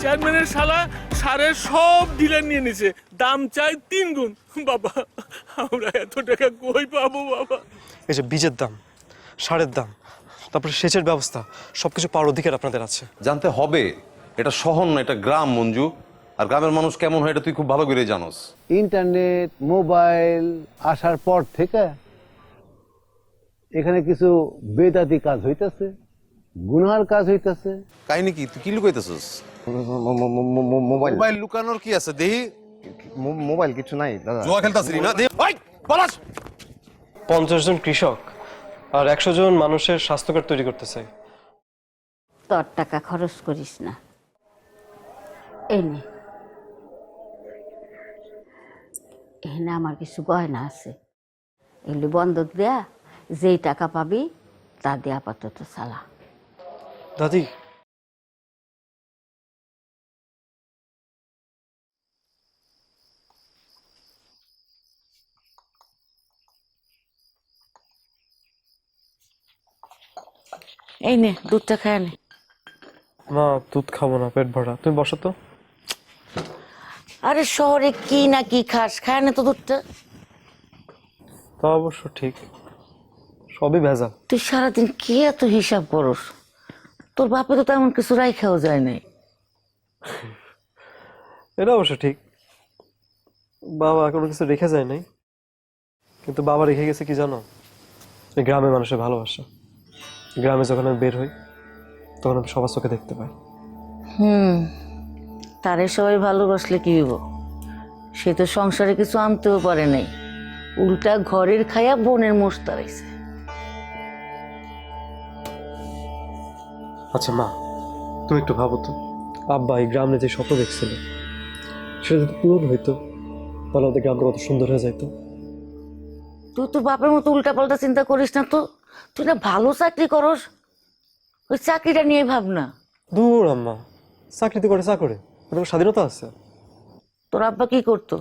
চেয়ারম্যানের শালা সারের সব ডিলার নিয়ে নিছে, দাম চাই 3 গুণ। বাবা আমরা এত টাকা কই পাবো বাবা? এই যে বীজের দাম, সারের দাম, তারপরে সেচের ব্যবস্থা, সবকিছু পাওয়ার অধিকার আপনাদের আছে। জানতে হবে, এটা শহর না, এটা গ্রাম মঞ্জু। আর গ্রামের মানুষ কেমন হয় এটা তুই খুব ভালো করে জানোস। ইন্টারনেট মোবাইল আসার পর থেকে এখানে কিছু বেদাতি কাজ হইতেছে, গুনার কাজ হইতেছে। কাহিনী কি, তুই কি লুকাইতেছিস? মোবাইল মোবাইল লুকানোর কি আছে দেহি? মোবাইল কিছু নাই দাদা। জুয়া খেলতাছিস না? দেহি ওই পলাশ। 50 জন কৃষক আর 100 জন মানুষের স্বাস্থ্যকর তৈরি করতে চাই। তোর টাকা খরচ করিস না, এই নে, এখানে আমার কিছু গয়না আছে, এগুলি বন্ধক দেয়া, যেই টাকা পাবি তা দিয়ে আপাতত চালা। দাদি, এই নে দুধটা খায় নে। মা দুধ খাবো না, পেট ভরা। তুমি বসো তো। আরে শহরে কি না কি খাস, খায় না তো দুধটা। তা অবশ্য ঠিক, সবই ভেজাল। তুই সারাদিন কি এত হিসাব করস? তোর বাপে তো তেমন কিছু রাইখাও যায় নাই। এটা অবশ্য ঠিক, বাবা কোনো কিছু রেখে যায় নাই, কিন্তু বাবা রেখে গেছে কি জানো? এই গ্রামের মানুষের ভালোবাসা। গ্রামে যখন আমি বের হই তখন আমি সবার চোখে দেখতে পাই। তারে সবাই ভালোবাসলে কি হইব? সে তো সংসারে কিছু আনতেও পারে নাই, উল্টা ঘরের খায়া বোনের মোষ তাড়াইছে। আচ্ছা মা, তুমি একটু ভাবো তো, আব্বা এই গ্রামে যে স্বপ্ন দেখছিল সেটা যদি পূরণ হইতো তাহলে আমাদের গ্রামটা কত সুন্দর হয়ে যাইতো। তুই তো বাপের মতো উল্টা পাল্টা চিন্তা করিস না তো। তুই না ভালো চাকরি করস, ওই চাকরিটা নিয়ে ভাব না। দূর আম্মা, চাকরিতে করে চাকরে, ওটা স্বাধীনতা আছে। তোর আব্বা কি করতো?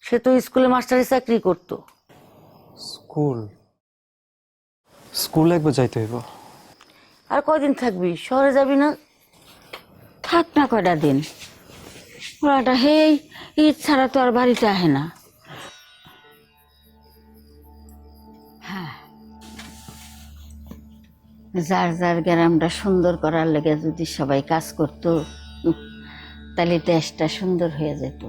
সে তো স্কুলে মাস্টারি চাকরি করতো। স্কুল, স্কুলে একবার যাইতে হইব। আর কয়দিন থাকবি? শহরে যাবি না? থাক না কয়টা দিন, ওরাটা হেই ঈদ ছাড়া তো আর বাড়িতে আহে না। হ্যাঁ, যার যার গ্রামটা সুন্দর করার লেগে যদি সবাই কাজ করতো তাহলে দেশটা সুন্দর হয়ে যেত।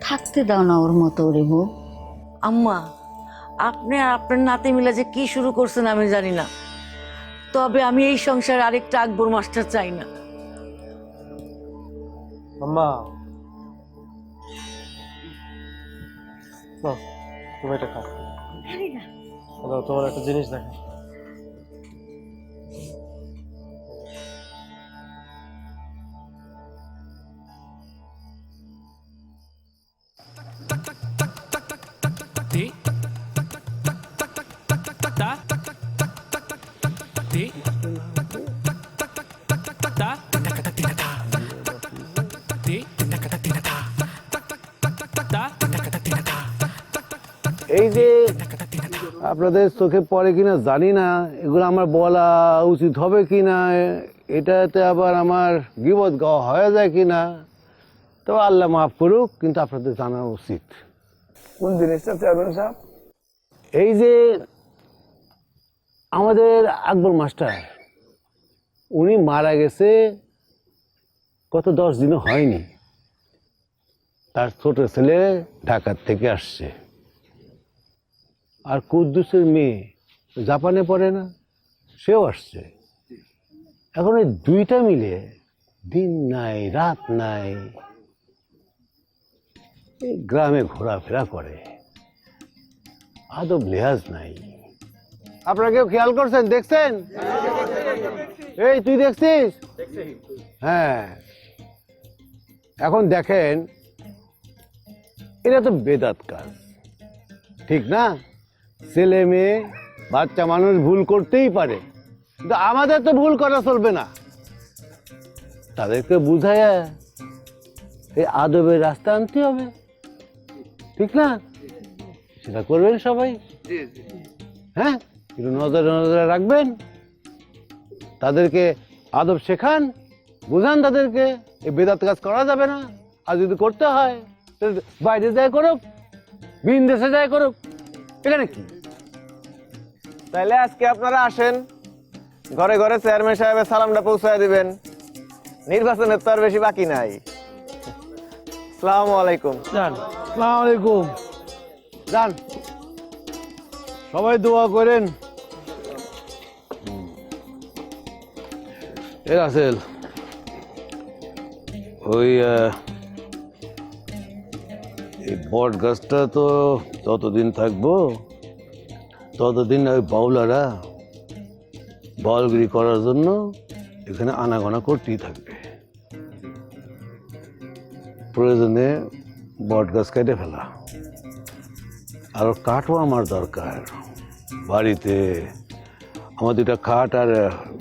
থাকতে দাও না ওর মতো রে বউ। আম্মা, আপনি আর আপনার নাতি মিলে যে কি শুরু করছেন আমি জানি না, তবে আমি এই সংসারে আরেকটা আকবর মাস্টার চাই না। আম্মা, নাও, তুমি এটা খাও। দাও, তোমার একটা জিনিস দেখো। এই যে আপনাদের চোখে পড়ে কিনা জানি না, এগুলো আমার বলা উচিত হবে কিনা, এটাতে আবার আমার গীবত গাওয়া হয়ে যায় কিনা, তো আল্লাহ মাফ করুক, কিন্তু আপনাদের জানা উচিত। কোন জিনিসটা চেয়ারম্যান সাহেব? এই যে আমাদের আকবর মাস্টার, উনি মারা গেছে গত 10 দিনও হয়নি। তার ছোট ছেলে ঢাকার থেকে আসছে, আর কুদ্দুসের মেয়ে জাপানে পড়ে না, সেও আসছে। এখন এই দুইটা মিলে দিন নাই রাত নাই এই গ্রামে ঘোরাফেরা করে, আদব লেহাজ নাই। আপনারা কেউ খেয়াল করছেন, দেখছেন? এই তুই দেখছিস? হ্যাঁ, এখন দেখেন, এটা তো বেদাত কাজ, ঠিক না? ছেলে মেয়ে বাচ্চা মানুষ ভুল করতেই পারে, কিন্তু আমাদের তো ভুল করা চলবে না। তাদেরকে বুঝায়া এই আদবের রাস্তা আনতে হবে, ঠিক না? সেটা করবেন সবাই। হ্যাঁ, একটু নজরে নজরে রাখবেন, তাদেরকে আদব শেখান, বুঝান তাদেরকে এই বেদাত কাজ করা যাবে না, আর যদি করতে হয় তাহলে বাইরে যায় করুক, ভিন দেশে যায় করুক, এখানে কি? তাইলে আজকে আপনারা আসেন, ঘরে ঘরে চেয়ারম্যান সাহেবের সালামটা পৌঁছায় দিবেন। নির্বাচনের তো আর বেশি বাকি নাই। আসসালামু আলাইকুম। যান। আসসালামু আলাইকুম। যান, সবাই দোয়া করেন। এ রাসেল, ওই এই বট গাছটা তো যতদিন থাকবো ততদিন ওই বাউলারা বাউলগিরি করার জন্য এখানে আনাগোনা করতেই থাকবে। প্রয়োজনে বট গাছ কেটে ফেলা, আর কাঠও আমার দরকার। বাড়িতে আমার দুটা খাট আর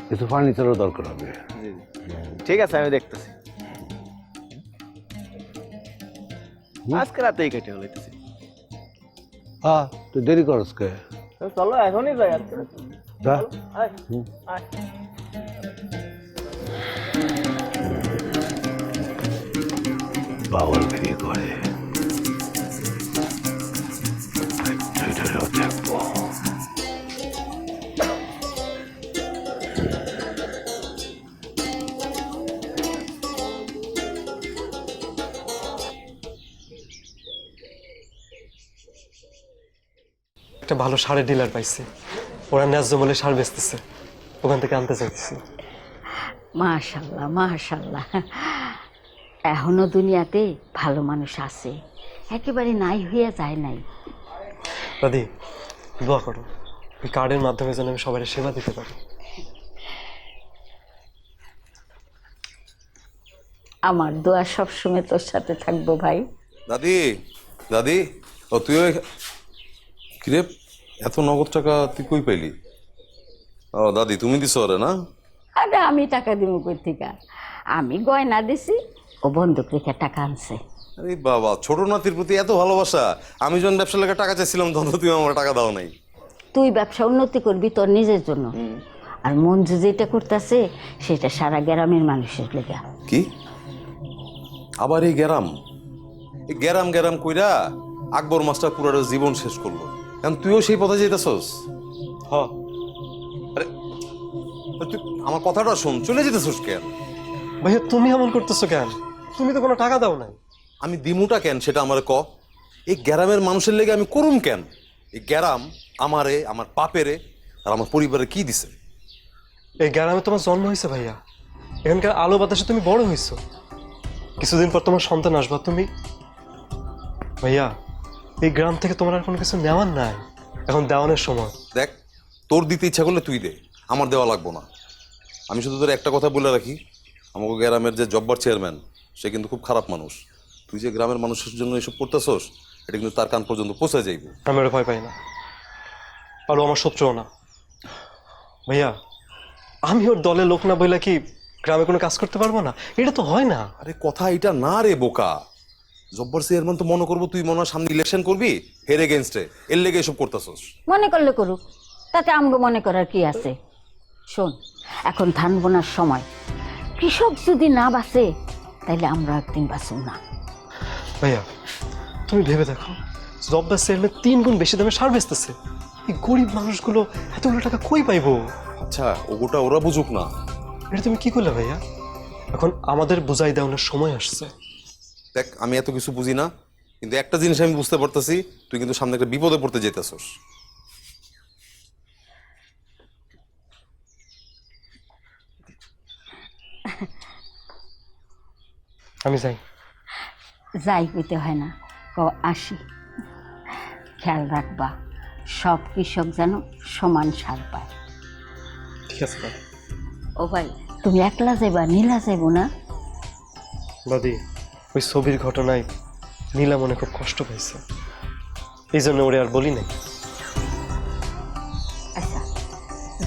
কিছু ফার্নিচারও দরকার হবে। ঠিক আছে, আমি দেখতেছি। আজকে রাতেই কেটে হইতেছি। হ্যাঁ, তুই দেরি করস কে? চলো এখনই যাই। আজকে যা। বাউলগিরি করে দেখবো। একটা ভালো সারের ডিলার পাইছি, ওরা ন্যায্য মূল্যে সার বেচতেছে, ওখান থেকে আনতে চাইতেছি। মাশাল্লাহ মাশাল্লাহ, এখনো দুনিয়াতে ভালো মানুষ আছে, একেবারে নাই হইয়া যায় নাই। দাদি দোয়া করো, এই কার্ডের মাধ্যমে যেন আমি সবাই সেবা দিতে পারি। আমার দোয়া সবসময় তোর সাথে থাকবো ভাই। দাদি, দাদি, ও তুই কিরে এত নগদ টাকা তুই কই পাইলি? ও দাদি, তুমি দিছো ওরে না? আরে আমি টাকা দিব কই থেকে? আমি গয়না দিছি, ও বন্দুক রেখে টাকা আনছে। আরে বাবা, ছোট নাতির প্রতি এত ভালোবাসা। আমি যখন ব্যবসা লেগে টাকা চাইছিলাম তখন তুমি আমার টাকা দাও নাই। তুই ব্যবসা উন্নতি করবি তোর নিজের জন্য, আর মঞ্জু যেটা করতেছে সেটা সারা গ্রামের মানুষের লেগা। কি আবার এই গ্যারাম? এই গ্যারাম গ্যারাম কইরা আকবর মাস্টার পুরাটা জীবন শেষ করলো, কারণ তুইও সেই পথে যেতেছস। হ, আরে তুই আমার কথাটা শোন, চলে যেতেছস কেন? ভাইয়া তুমি এমন করতেছো কেন? তুমি তো কোনো টাকা দাও নাই। আমি দিমুটা কেন সেটা আমার ক। এই গ্যারামের মানুষের লেগে আমি করুম কেন? এই গ্যারাম আমারে, আমার বাপেরে আর আমার পরিবারে কি দিছে? এই গ্রামে তোমার জন্ম হয়েছে ভাইয়া, এখানকার আলো বাতাসে তুমি বড় হয়েছো। কিছুদিন পর তোমার সন্তান আসবা তুমি। ভাইয়া এই গ্রাম থেকে তোমার আর কোনো কিছু নেওয়ার নাই, এখন দেওয়ানোর সময়। দেখ, তোর দিতে ইচ্ছা করলে তুই দে, আমার দেওয়া লাগবো না। আমি শুধু তোর একটা কথা বলে রাখি, আমাকে গ্রামের যে জব্বার চেয়ারম্যান সে কিন্তু খুব খারাপ মানুষ। তুই যে গ্রামের মানুষের জন্য এসব করতেছস এটা কিন্তু তার কান পর্যন্ত পৌঁছে যাইব। আমি ওরা ভয় পাই না, আর ও আমার শত্রুও না। ভাইয়া আমি ওর দলের লোক না বইলা কি গ্রামে কোনো কাজ করতে পারবো না? এটা তো হয় না। আরে কথা এটা না রে বোকা। জব্বার চেয়ারম্যান তো মনে করবো তুই মনে হয় সামনে ইলেকশন করবি, হের এগেনস্টে, এর লেগে এসব করতেছস। মনে করলে করুক, তাতে আমগো মনে করার কি আছে? শোন, এখন ধান বোনার সময়, কৃষক যদি না বাঁচে তাইলে আমরা একদিন বাঁচব না। ভাইয়া তুমি ভেবে দেখো, জব্বার চেয়ারম্যান 3 গুণ বেশি দামে সার বেচতেছে। এই গরিব মানুষগুলো এতগুলো টাকা কই পাইবো? আচ্ছা ওটা ওরা বুঝুক না। এটা তুমি কি করলে ভাইয়া? এখন আমাদের বুঝাই দেওয়ানোর সময় আসছে। দেখ, আমি এত কিছু বুঝি না, কিন্তু একটা জিনিস আমি বুঝতে পারতেছি, তুই কিন্তু সামনে একটা বিপদে পড়তে যেতেছস। আমি যাই। যাই হইতে হয় না, আসি। খেয়াল রাখবা সব কৃষক যেন সমান সার পায়। ঠিক আছে দাদি। ও ভাই, তুমি একলা যাইবা, নীলা যাইব না? দাদি ওই ছবির ঘটনায় নীলা মনে খুব কষ্ট পাইছে, এই জন্য ওরে আর বলি নাই। আচ্ছা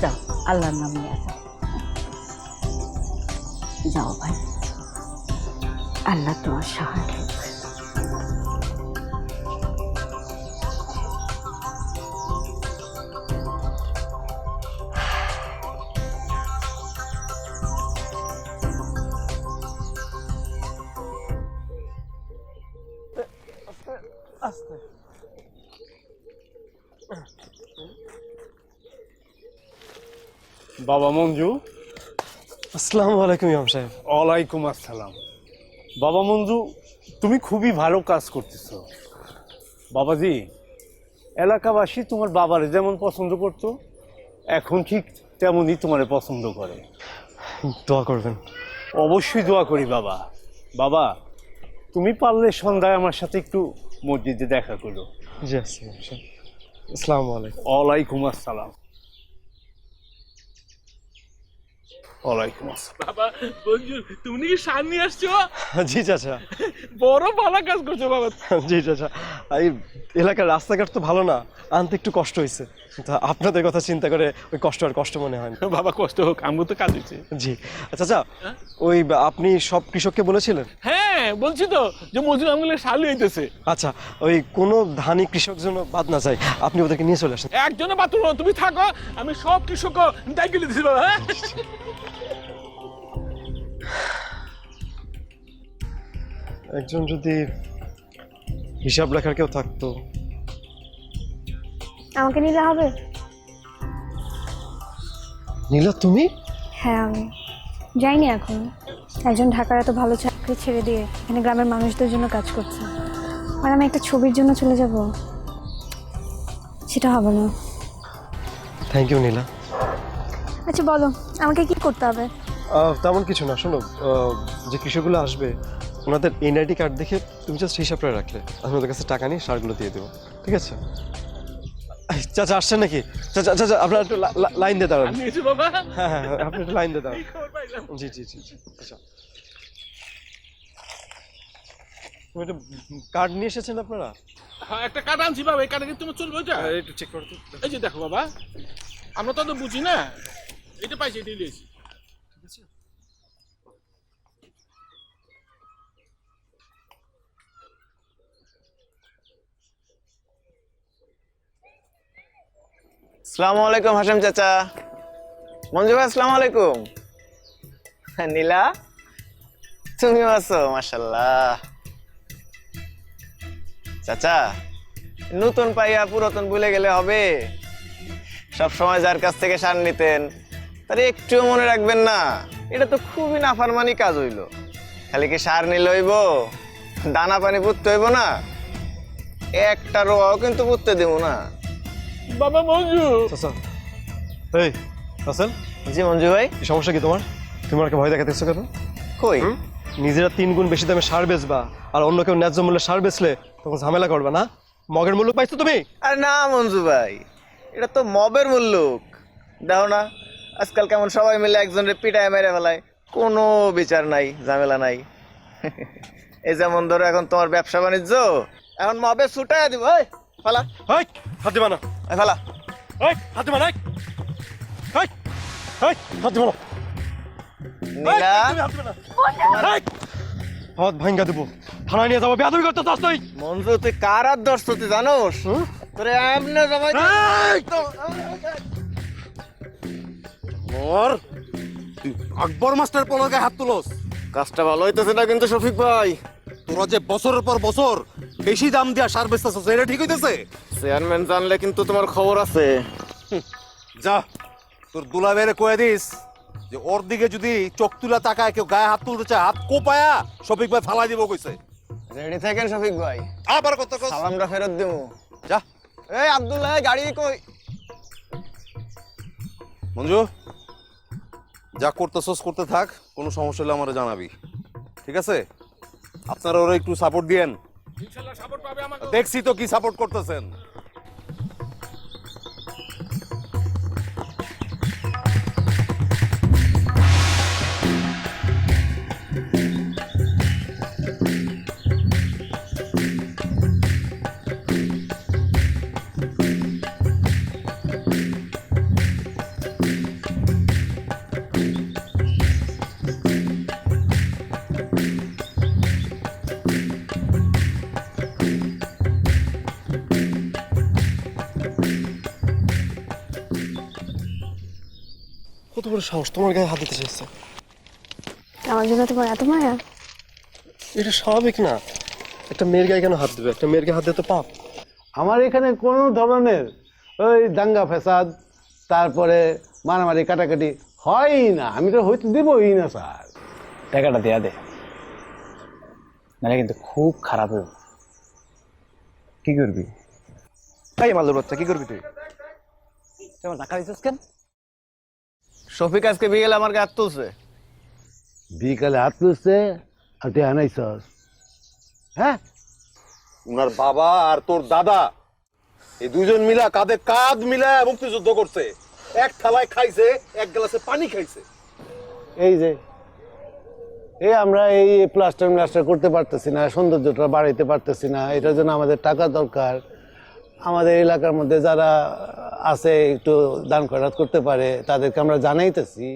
যাও, আল্লাহর নাম নিয়ে যাও। যাও ভাই, আল্লাহ তোমার সহায় হোক। বাবা মঞ্জু। আসসালামু আলাইকুম ইমাম সাহেব। ওয়ালাইকুম আসসালাম। বাবা মঞ্জু, তুমি খুবই ভালো কাজ করতেছ। বাবাজি, এলাকাবাসী তোমার বাবারে যেমন পছন্দ করতো, এখন ঠিক তেমনই তোমারে পছন্দ করে। দোয়া করবেন। অবশ্যই দোয়া করি বাবা। বাবা, তুমি পারলে সন্ধ্যায় আমার সাথে একটু মসজিদে দেখা করো। জি আচ্ছা ইমাম সাহেব। আসসালামু আলাইকুম। ওয়ালাইকুম আসসালাম। ওয়ালাইকুম আসসালাম। বাবা মঞ্জুর, তুমি নাকি সার নিয়ে আসছো? জি চাচা। বড় ভালো কাজ করছো বাবা। জি চাচা, এই এলাকার রাস্তাঘাট তো ভালো না, আনতে একটু কষ্ট হয়েছে। তা আপনাদের কথা চিন্তা করে ওই কষ্ট আর কষ্ট মনে হয় না। বাবা কষ্ট হোক, আমগো তো কাজ হয়েছে। জি চাচা, ওই আপনি সব কৃষককে বলেছিলেন? হ্যাঁ বলছি তো যে মজুর আঙুলের শালু হইতেছে। আচ্ছা, ওই কোনো ধানি কৃষক যেন বাদ না যায়, আপনি ওদেরকে নিয়ে চলে আসেন। একজনে বাতুল তুমি থাকো, আমি সব কৃষক দায়িত্ব দিচ্ছি বাবা। হ্যাঁ একজন যদি হিসাব রাখার কেউ থাকতো। আমাকে নিলে হবে? নীলা তুমি? হ্যাঁ আমি যাইনি এখন। একজন ঢাকার এত ভালো চাকরি ছেড়ে দিয়ে এখানে গ্রামের মানুষদের জন্য কাজ করছে, আর আমি একটা ছবির জন্য চলে যাব, সেটা হবে না। থ্যাংক ইউ নীলা। আচ্ছা বলো, আমাকে কি করতে হবে? তেমন কিছু না, শোনো, যে কৃষকগুলো আসবে ওনাদের এনআইডি কার্ড দেখে তুমি জাস্ট হিসাবটা রাখলে, আমি ওদের কাছে টাকা নিয়ে সারগুলো দিয়ে দেবো, ঠিক আছে? চাচা আসছেন নাকি? চাচা চাচা আপনার একটু লাইন দিয়ে দাঁড়ান। আমি এসে বাবা। হ্যাঁ হ্যাঁ, আপনি একটু লাইন দিয়ে দাঁড়ান। এই খবর পাইলাম। জি জি জি জি। আচ্ছা, তুমি একটু কার্ড নিয়ে এসেছেন আপনারা? হ্যাঁ একটা কার্ড আনছি বাবা, এই কার্ডে কি তুমি চলবে ওইটা? একটু চেক করো তো। এই যে দেখো বাবা, আমরা তো বুঝি না, এটা পাইছি, এটা লিয়েছি। আসসালামু আলাইকুম হাশেম চাচা। মঞ্জু ভাই আসসালামু আলাইকুম। নীলা, তুমিও আছো? মাশাআল্লাহ। চাচা, নতুন পাইয়া পুরাতন ভুলে গেলে হবে? সব সময় যার কাছ থেকে সার নিতেন তার একটুও মনে রাখবেন না? এটা তো খুবই নাফরমানি কাজ হইল। খালি কি সার নিলে হইব, দানা পানি পুঁততে হইব না? একটা রোয়াও কিন্তু পুঁততে দেব না। বাবা মঞ্জু। চাচা, এই রাসেল, জি মঞ্জু ভাই। কি সমস্যা কি তোমার? তুমি আমাকে ভয় দেখাতেছো কেন? কই? নিজেরা 3 গুণ বেশি দামে সার বেচবা আর অন্য কেউ ন্যায্য মূল্যে সার বেচলে তখন ঝামেলা করবা না? মগের মূল্য পাইছো তুমি? আরে না মঞ্জু ভাই, এটা তো মবের মুল্লুক। দেখো না আজকাল কেমন সবাই মিলে একজনের পিটায় মেরে ফেলায়, কোনো বিচার নাই, ঝামেলা নাই। এই যেমন ধরো এখন তোমার ব্যবসা বাণিজ্য, এখন মবে ছুটায় দিব। এই ফালা, এই হাত দিবা না, এই ফালা। এই হাত দিবা না, এই এই হাত দিবা না, নীলা, তুমি হাত দিবা না, এই হাত ভাঙা দেবো, থানায় নিয়ে যাবো। বেয়াদবি করতে চাস তুই? মঞ্জু তুই কার হাত ধরছ তুই জানোস? তোরে এমনে জমাই ওর তুই আকবর মাস্টার পলকে হাত তুলস? কাজটা ভালো হইতেছে না কিন্তু শফিক ভাই। তোরা যে বছরের পর বছর বেশি দাম দিয়া সার বেচতেছস, এটা ঠিক হইতেছে? চেয়ারম্যান জানলে কিন্তু তোমার খবর আছে। যা তোর দুলাভাইরে কয়ে দিস যে ওর দিকে যদি চোখ তুলা তাকায় কেউ গায়ে হাত তুলতে চায়, হাত কোপায়া শফিক ভাই ফালাই দিব কইছে। রেডি থাকেন শফিক ভাই, আবার কত কস? সালামটা ফেরত দেবো। যা। এই আব্দুল্লাহ, গাড়ি কই? মঞ্জু, যা করতেছস করতে থাক, কোনো সমস্যা হলে আমারে জানাবি, ঠিক আছে? আপনারা ওরা একটু সাপোর্ট দিয়েন। ইনশাআল্লাহ সাপোর্ট পাবে আমাকে। দেখছি তো কি সাপোর্ট করতেছেন। কত বড় সাহস তোমার গায়ে হাত দিতে চাইছে? আমার জন্য তোমার এত মায়া? এটা স্বাভাবিক না, একটা মেয়ের গায়ে কেন হাত দেবে? একটা মেয়ের গায়ে হাত দিতে পাপ? আমার এখানে কোনো ধরনের ওই দাঙ্গা ফ্যাসাদ, তারপরে মারামারি কাটাকাটি হয়ই না, আমি তো হইতে দেবই না স্যার। টাকাটা দেয়া দে, নাহলে কিন্তু খুব খারাপ হবে। কি করবি? তাই মালুর বাচ্চা, কি করবি তুই? তোমার টাকা দিচ্ছিস কেন? শফিক আজকে বিকেলে আমার গায়ে হাত তুলছে। বিকালে হাত তুলছে আর তুই আনাইছস? হ্যাঁ, উনার বাবা আর তোর দাদা এই দুইজন মিলা কাঁধে কাঁধ মিলা মুক্তিযুদ্ধ করছে, এক থালায় খাইছে, এক গ্লাসে পানি খাইছে। এই যে আমরা এই প্লাস্টার করতে পারতেছি না, সৌন্দর্যটা বাড়াইতে পারতেছি না, এটার জন্য আমাদের টাকা দরকার। আমাদের এলাকার মধ্যে যারা আছে একটু দান খয়রাত করতে পারে তাদেরকে আমরা জানাইতেছি।